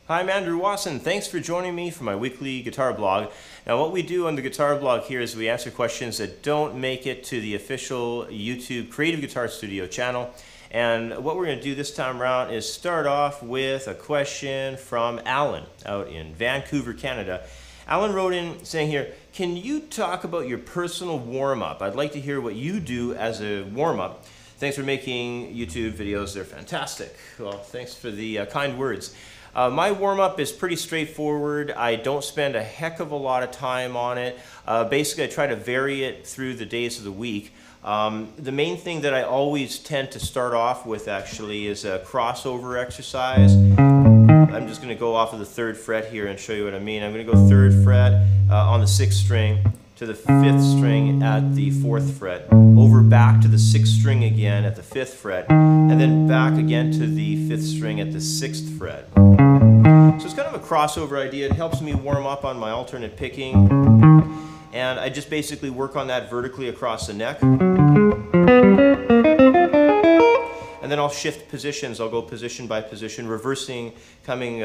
Hi, I'm Andrew Wasson. Thanks for joining me for my weekly guitar blog. Now, what we do on the guitar blog here is we answer questions that don't make it to the official YouTube Creative Guitar Studio channel. And what we're going to do this time around is start off with a question from Alan out in Vancouver, Canada. Alan wrote in saying here, can you talk about your personal warm-up? I'd like to hear what you do as a warm-up. Thanks for making YouTube videos. They're fantastic. Well, thanks for the kind words. My warm-up is pretty straightforward. I don't spend a heck of a lot of time on it. Basically, I try to vary it through the days of the week. The main thing that I always tend to start off with actually is a crossover exercise. I'm just going to go off of the 3rd fret here and show you what I mean. I'm going to go 3rd fret on the 6th string to the 5th string at the 4th fret, over back to the 6th string again at the 5th fret, and then back again to the 5th string at the 6th fret. So it's kind of a crossover idea. It helps me warm up on my alternate picking, and I just basically work on that vertically across the neck. And then I'll shift positions. I'll go position by position, reversing, coming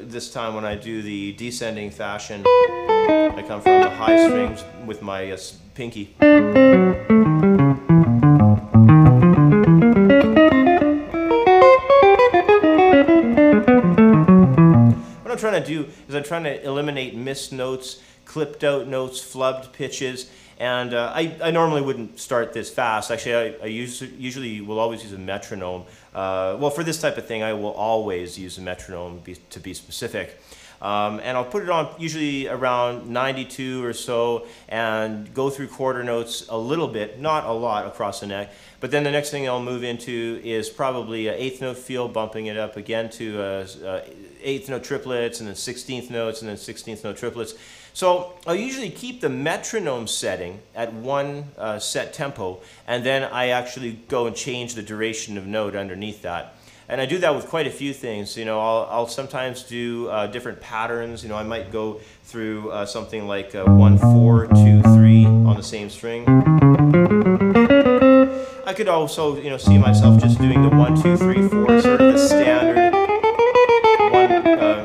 this time when I do the descending fashion. I come from the high strings with my pinky. What I'm trying to do is I'm trying to eliminate missed notes, clipped out notes, flubbed pitches. And I normally wouldn't start this fast. Actually, I usually will always use a metronome. Well, for this type of thing, I will always use a metronome to be specific. And I'll put it on usually around 92 or so and go through quarter notes a little bit, not a lot across the neck. But then the next thing I'll move into is probably an 8th note feel, bumping it up again to 8th note triplets, and then 16th notes, and then 16th note triplets. So I'll usually keep the metronome setting at one set tempo, and then I actually go and change the duration of note underneath that. And I do that with quite a few things. You know, I'll sometimes do different patterns. You know, I might go through something like 1, 4, 2, 3 on the same string. I could also, you know, see myself just doing the 1, 2, 3, 4, sort of the standard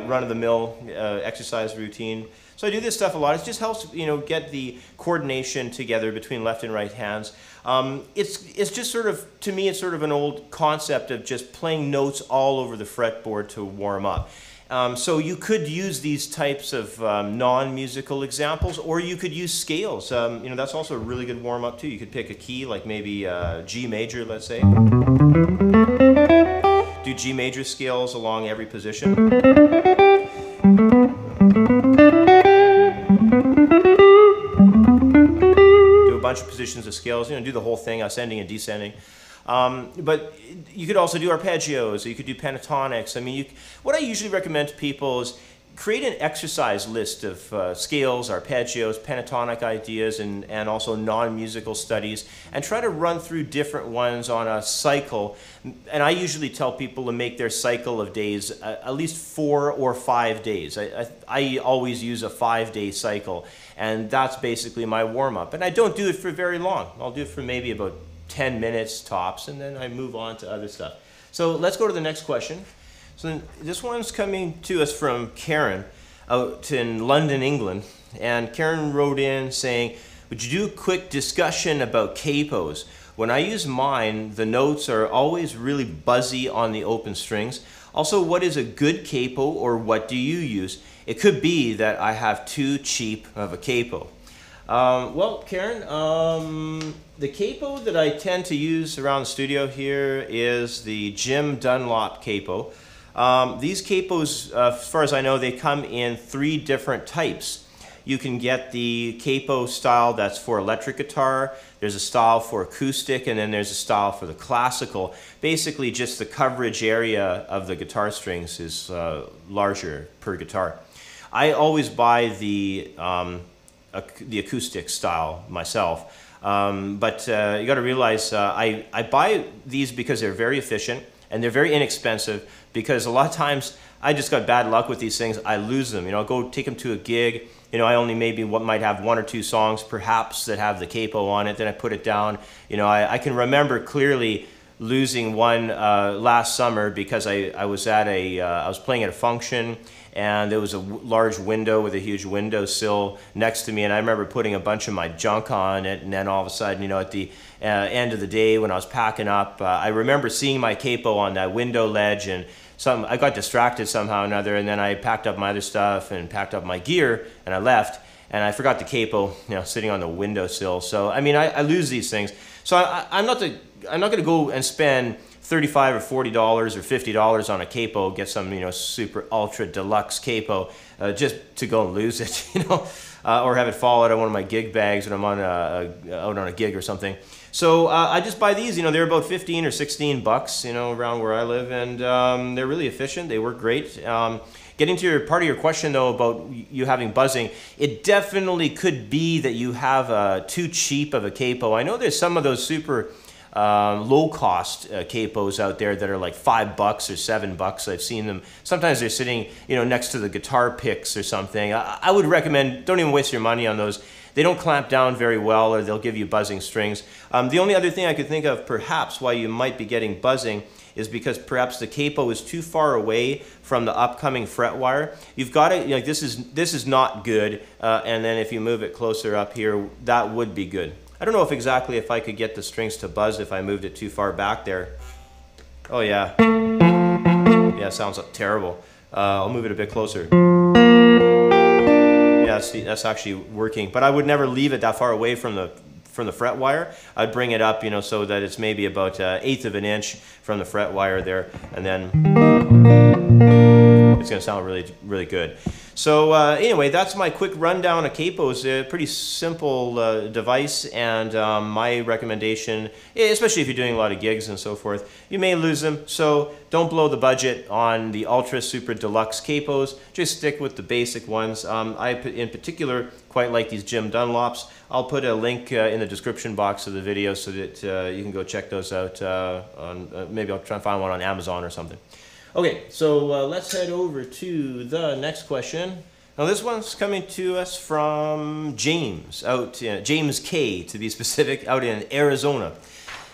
run-of-the-mill exercise routine. So I do this stuff a lot. It just helps, you know, get the coordination together between left and right hands. It's just sort of, to me, it's sort of an old concept of just playing notes all over the fretboard to warm up. So you could use these types of non-musical examples, or you could use scales. You know, that's also a really good warm-up too. You could pick a key, like maybe G major, let's say. Do G major scales along every position. Do a bunch of positions of scales, you know, do the whole thing, ascending and descending. But you could also do arpeggios, or you could do pentatonics. I mean, what I usually recommend to people is create an exercise list of scales, arpeggios, pentatonic ideas, and also non-musical studies, and try to run through different ones on a cycle. And I usually tell people to make their cycle of days at least 4 or 5 days. I always use a 5-day cycle, and that's basically my warm-up. And I don't do it for very long. I'll do it for maybe about 10 minutes tops, and then I move on to other stuff. So let's go to the next question. So this one's coming to us from Karen out in London, England. And Karen wrote in saying, would you do a quick discussion about capos? When I use mine, the notes are always really buzzy on the open strings. Also, what is a good capo, or what do you use? It could be that I have too cheap of a capo. Well, Karen, the capo that I tend to use around the studio here is the Jim Dunlop capo. These capos, as far as I know, they come in 3 different types. You can get the capo style that's for electric guitar, there's a style for acoustic, and then there's a style for the classical. Basically, just the coverage area of the guitar strings is larger per guitar. I always buy the acoustic style myself, but you got to realize I buy these because they're very efficient and they're very inexpensive, because a lot of times I just got bad luck with these things. I lose them. You know, I'll go take them to a gig. You know, I only maybe might have 1 or 2 songs perhaps that have the capo on it. Then I put it down. You know, I can remember clearly losing one last summer because I was at I was playing at a function, and there was a large window with a huge windowsill next to me, and I remember putting a bunch of my junk on it, and then all of a sudden, you know, at the end of the day when I was packing up, I remember seeing my capo on that window ledge, and I got distracted somehow or another, and then I packed up my other stuff and packed up my gear, and I left, and I forgot the capo, you know, sitting on the windowsill. So I mean, I lose these things. So I'm not going to go and spend $35 or $40 or $50 on a capo, get some, you know, super ultra deluxe capo, just to go and lose it, you know, or have it fall out of one of my gig bags when I'm on out on a gig or something. So I just buy these, you know, they're about 15 or 16 bucks, you know, around where I live, and they're really efficient. They work great. Getting to part of your question though about you having buzzing, it definitely could be that you have too cheap of a capo. I know there's some of those super low-cost capos out there that are like $5 or $7. I've seen them. Sometimes they're sitting, you know, next to the guitar picks or something. I would recommend, don't even waste your money on those. They don't clamp down very well, or they'll give you buzzing strings. The only other thing I could think of perhaps why you might be getting buzzing is because perhaps the capo is too far away from the upcoming fret wire. You've got to, you know, this is not good, and then if you move it closer up here, that would be good. I don't know if I could get the strings to buzz if I moved it too far back there. Oh yeah. Yeah, it sounds terrible. I'll move it a bit closer. Yeah, see, that's actually working. But I would never leave it that far away from the fret wire. I'd bring it up, you know, so that it's maybe about 1/8 of an inch from the fret wire there, and then it's going to sound really, really good. So anyway, that's my quick rundown of capos. A pretty simple device, and my recommendation, especially if you're doing a lot of gigs and so forth, you may lose them, so don't blow the budget on the ultra super deluxe capos. Just stick with the basic ones. I in particular quite like these Jim Dunlops. I'll put a link in the description box of the video so that you can go check those out. Maybe I'll try and find one on Amazon or something. Okay, so let's head over to the next question. Now this one's coming to us from James, James K to be specific, out in Arizona.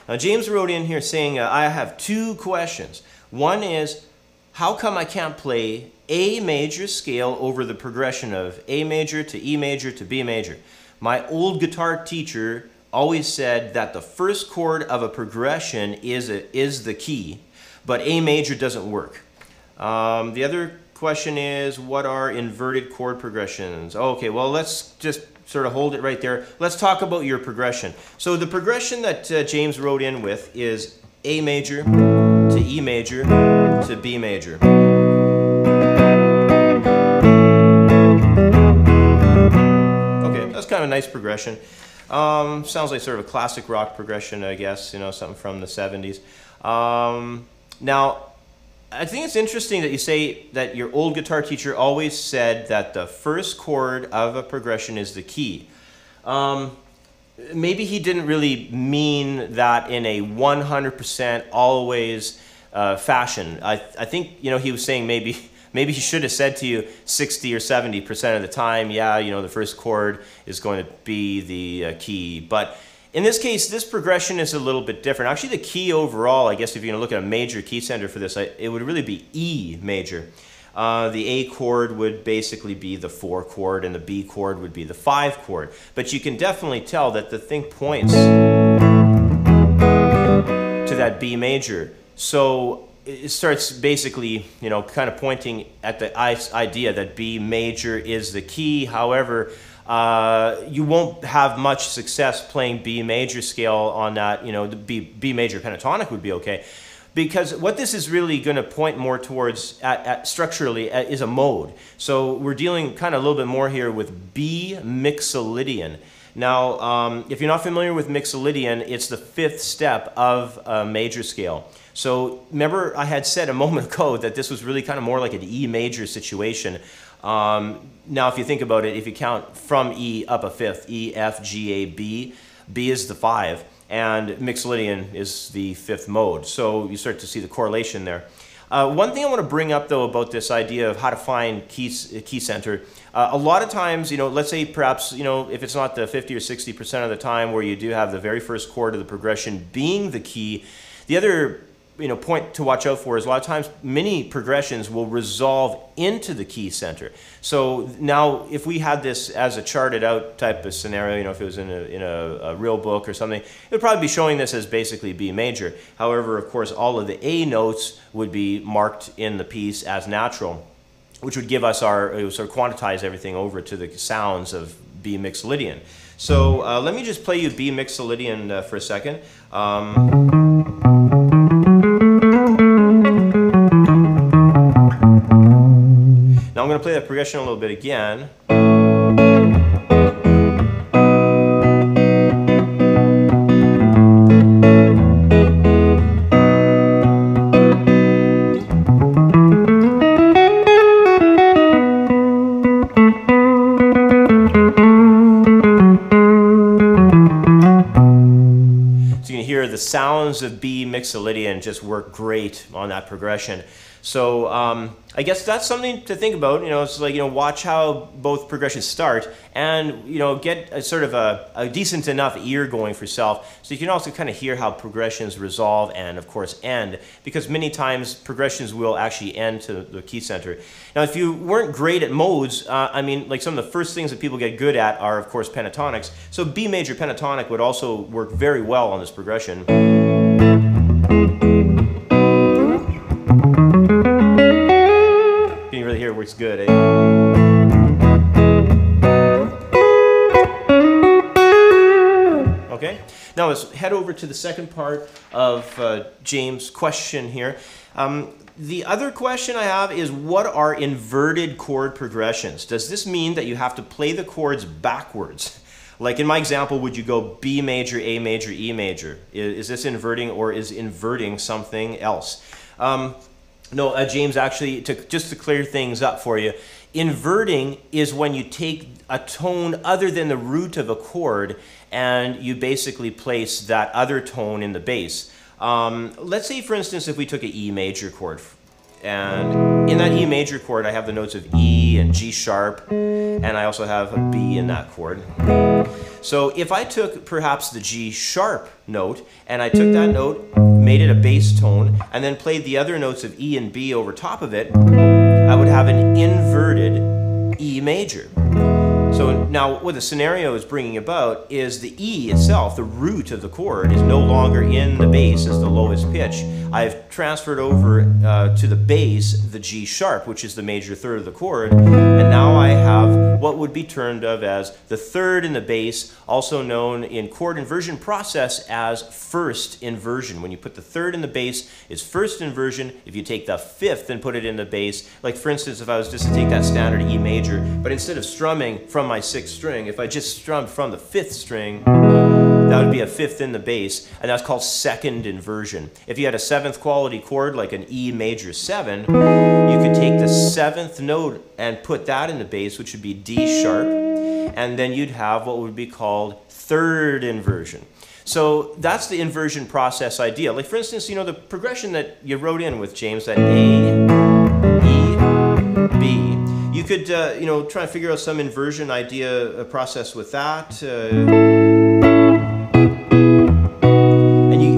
Now James wrote in here saying, I have 2 questions. One is, how come I can't play A major scale over the progression of A major to E major to B major? My old guitar teacher always said that the first chord of a progression is the key, but A major doesn't work. The other question is, what are inverted chord progressions? Okay, well, let's just sort of hold it right there. Let's talk about your progression. So the progression that James wrote in with is A major to E major to B major. Okay, that's kind of a nice progression. Sounds like sort of a classic rock progression, I guess, you know, something from the 70s. Now, I think it's interesting that you say that your old guitar teacher always said that the first chord of a progression is the key. Maybe he didn't really mean that in a 100% always fashion. I think, you know, he was saying maybe he should have said to you 60 or 70% of the time, yeah, you know, the first chord is going to be the key. But in this case, this progression is a little bit different. Actually, the key overall, I guess if you're going to look at a major key center for this, it would really be E major. The A chord would basically be the 4 chord, and the B chord would be the 5 chord. But you can definitely tell that the thing points to that B major. So it starts basically, you know, kind of pointing at the idea that B major is the key. However, you won't have much success playing B major scale on that. You know, the B major pentatonic would be okay, because what this is really going to point more towards structurally is a mode. So we're dealing kind of a little bit more here with B mixolydian. Now, if you're not familiar with mixolydian, it's the 5th step of a major scale. So remember, I had said a moment ago that this was really kind of more like an E major situation. Now, if you think about it, if you count from E up a 5th, E, F, G, A, B, B is the 5, and mixolydian is the 5th mode. So you start to see the correlation there. One thing I want to bring up, though, about this idea of how to find key center, a lot of times, you know, let's say perhaps, you know, if it's not the 50 or 60% of the time where you do have the very first chord of the progression being the key, The other point to watch out for is a lot of times many progressions will resolve into the key center. So now if we had this as a charted out type of scenario, if it was in a real book or something, it would probably be showing this as basically B major. However, of course, all of the A notes would be marked in the piece as natural, which would give us it would sort of quantize everything over to the sounds of B mixolydian. So let me just play you B mixolydian for a second. Now I'm going to play that progression a little bit again. So you can hear the sounds of B mixolydian just work great on that progression. So I guess that's something to think about. It's like, watch how both progressions start, and get a sort of a decent enough ear going for yourself, so you can also kind of hear how progressions resolve and of course end, because many times progressions will actually end to the key center. Now, if you weren't great at modes, like some of the first things that people get good at are of course pentatonics. So B major pentatonic would also work very well on this progression. Here works good, eh? Okay, now let's head over to the second part of James' question here. The other question I have is, what are inverted chord progressions? Does this mean that you have to play the chords backwards? Like in my example, would you go B major, A major, E major? Is this inverting, or is inverting something else? No, James, actually, just to clear things up for you, inverting is when you take a tone other than the root of a chord and you basically place that other tone in the bass. Let's say, for instance, if we took an E major chord, and in that E major chord I have the notes of E and G sharp, and I also have a B in that chord. So if I took perhaps the G sharp note and I took that note, made it a bass tone, and then played the other notes of E and B over top of it, I would have an inverted E major. So now what the scenario is bringing about is the E itself, the root of the chord, is no longer in the bass as the lowest pitch. I've transferred over to the bass the G sharp, which is the major third of the chord, and now I have what would be termed of as the third in the bass, also known in chord inversion process as first inversion. When you put the third in the bass, it's first inversion. If you take the fifth and put it in the bass, like for instance, if I was just to take that standard E major, but instead of strumming from my sixth string, if I just strummed from the fifth string, that would be a fifth in the bass, and that's called second inversion. If you had a seventh quality chord like an E major 7, you could take the seventh note and put that in the bass, which would be D sharp, and then you'd have what would be called third inversion. So that's the inversion process idea. Like for instance, the progression that you wrote in with James, that A, E, B, you could try and figure out some inversion idea process with that.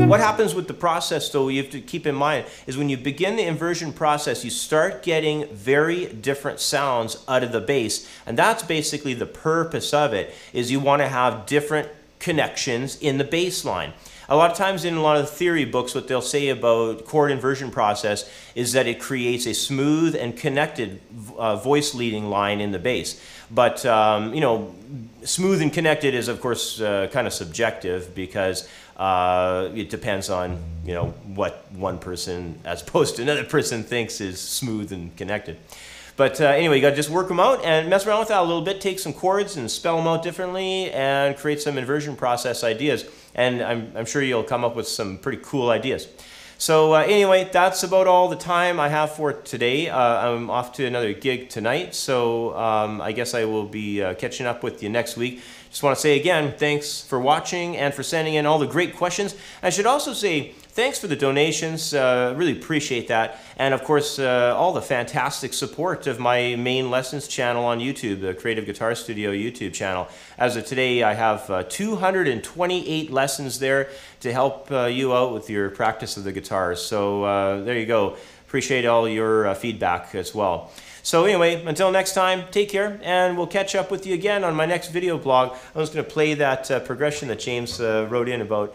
What happens with the process, though, you have to keep in mind, is when you begin the inversion process, you start getting very different sounds out of the bass. And that's basically the purpose of it, is you want to have different connections in the bass line. A lot of times in a lot of the theory books, what they'll say about chord inversion process is that it creates a smooth and connected voice leading line in the bass. But, smooth and connected is, of course, kind of subjective, because it depends on, what one person as opposed to another person thinks is smooth and connected. But anyway, you got to just work them out and mess around with that a little bit. Take some chords and spell them out differently and create some inversion process ideas. And I'm sure you'll come up with some pretty cool ideas. So anyway, that's about all the time I have for today. I'm off to another gig tonight, so I guess I will be catching up with you next week. Just want to say again, thanks for watching and for sending in all the great questions. I should also say thanks for the donations. Really appreciate that. And of course, all the fantastic support of my main lessons channel on YouTube, the Creative Guitar Studio YouTube channel. As of today, I have 228 lessons there to help you out with your practice of the guitar. So there you go. Appreciate all your feedback as well. So anyway, until next time, take care, and we'll catch up with you again on my next video blog. I'm just going to play that progression that James wrote in about